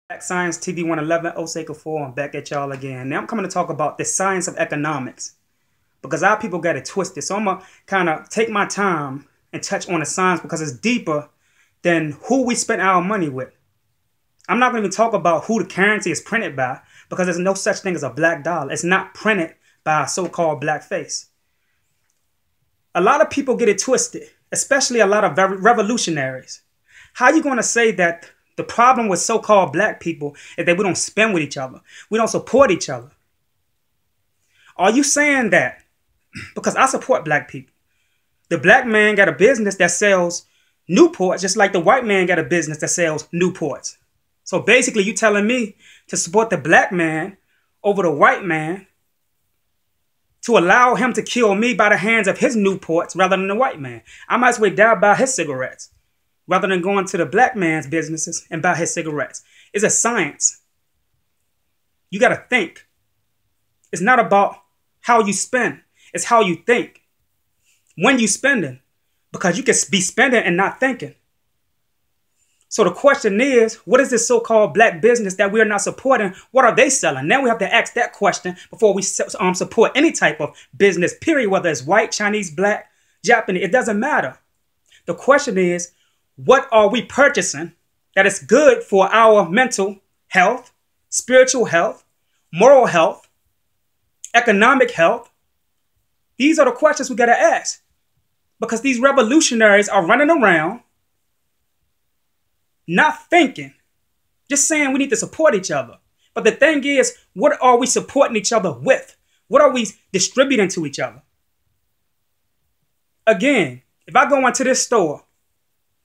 Black Science TV 111, Osei Kufuor, I'm back at y'all again. Now I'm coming to talk about the science of economics because our people got it twisted. So I'm going to kind of take my time and touch on the science because it's deeper than who we spend our money with. I'm not going to even talk about who the currency is printed by because there's no such thing as a black dollar. It's not printed by a so-called black face. A lot of people get it twisted, especially a lot of revolutionaries. How are you going to say that the problem with so-called black people is that we don't spend with each other? We don't support each other. Are you saying that? Because I support black people. The black man got a business that sells Newports, just like the white man got a business that sells Newports. So basically, you telling me to support the black man over the white man, to allow him to kill me by the hands of his Newports rather than the white man. I might as well die by his cigarettes rather than going to the black man's businesses and buy his cigarettes. It's a science. You got to think. It's not about how you spend. It's how you think. When you spending. Because you can be spending and not thinking. So the question is, what is this so-called black business that we are not supporting? What are they selling? Now we have to ask that question before we support any type of business, period, whether it's white, Chinese, black, Japanese. It doesn't matter. The question is, what are we purchasing that is good for our mental health, spiritual health, moral health, economic health? These are the questions we got to ask. Because these revolutionaries are running around not thinking, just saying we need to support each other. But the thing is, what are we supporting each other with? What are we distributing to each other? Again, if I go into this store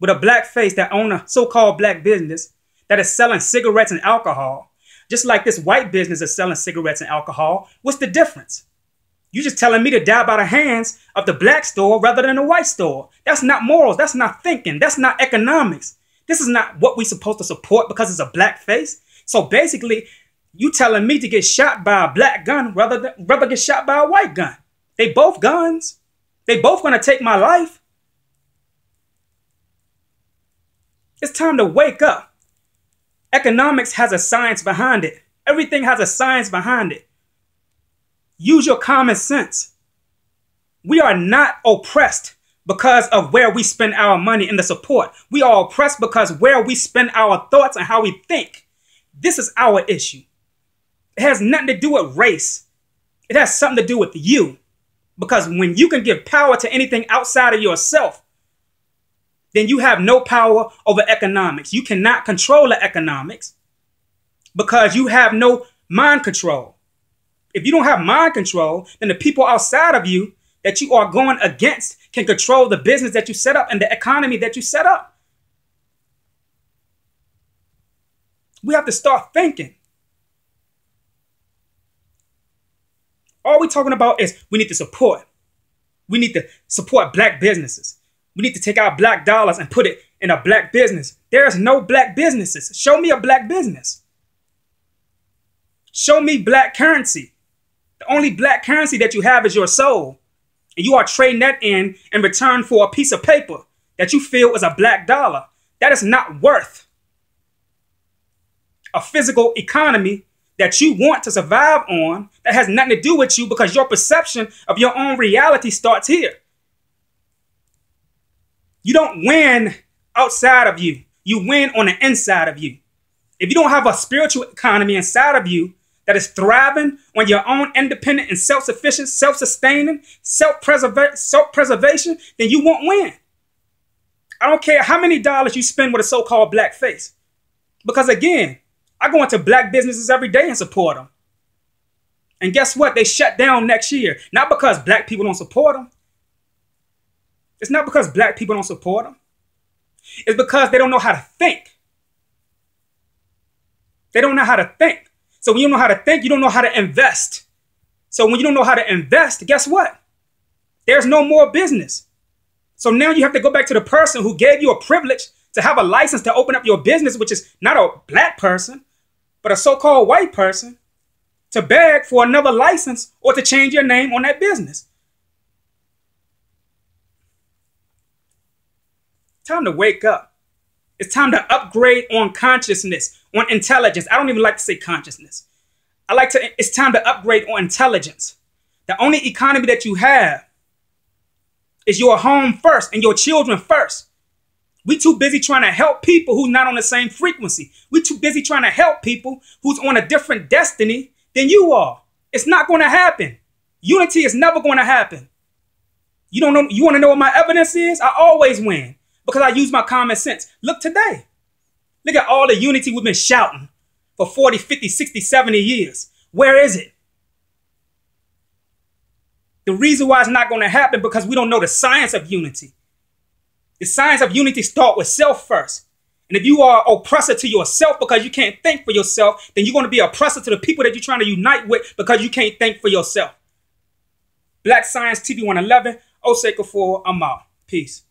with a black face that owns a so-called black business that is selling cigarettes and alcohol, just like this white business is selling cigarettes and alcohol, what's the difference? You're just telling me to die by the hands of the black store rather than the white store. That's not morals. That's not thinking. That's not economics. This is not what we're supposed to support because it's a black face. So basically, you telling me to get shot by a black gun rather get shot by a white gun. They both guns. They both going to take my life. It's time to wake up. Economics has a science behind it. Everything has a science behind it. Use your common sense. We are not oppressed because of where we spend our money in the support. We are oppressed because where we spend our thoughts and how we think. This is our issue. It has nothing to do with race. It has something to do with you. Because when you can give power to anything outside of yourself, then you have no power over economics. You cannot control the economics because you have no mind control. If you don't have mind control, then the people outside of you that you are going against can control the business that you set up and the economy that you set up. We have to start thinking. All we're talking about is we need to support. We need to support black businesses. We need to take our black dollars and put it in a black business. There is no black businesses. Show me a black business. Show me black currency. The only black currency that you have is your soul. And you are trading that in return for a piece of paper that you feel is a black dollar. That is not worth a physical economy that you want to survive on that has nothing to do with you because your perception of your own reality starts here. You don't win outside of you. You win on the inside of you. If you don't have a spiritual economy inside of you that is thriving on your own independent and self-sufficient, self-sustaining, self-preservation, then you won't win. I don't care how many dollars you spend with a so-called black face. Because again, I go into black businesses every day and support them. And guess what? They shut down next year. Not because black people don't support them. It's not because black people don't support them. It's because they don't know how to think. They don't know how to think. So when you don't know how to think, you don't know how to invest. So when you don't know how to invest, guess what? There's no more business. So now you have to go back to the person who gave you a privilege to have a license to open up your business, which is not a black person, but a so-called white person, to beg for another license or to change your name on that business. Time to wake up. It's time to upgrade on consciousness, on intelligence. I don't even like to say consciousness. It's time to upgrade on intelligence. The only economy that you have is your home first and your children first. We too busy trying to help people who's not on the same frequency. We too busy trying to help people who's on a different destiny than you are. It's not going to happen. Unity is never going to happen. You don't know. You want to know what my evidence is? I always win because I use my common sense. Look today. Look at all the unity we've been shouting for 40, 50, 60, 70 years. Where is it? The reason why it's not going to happen because we don't know the science of unity. The science of unity starts with self first. And if you are oppressor to yourself because you can't think for yourself, then you're going to be oppressor to the people that you're trying to unite with because you can't think for yourself. Black Science TV 111, Osei Kufuor, I'm out. Peace.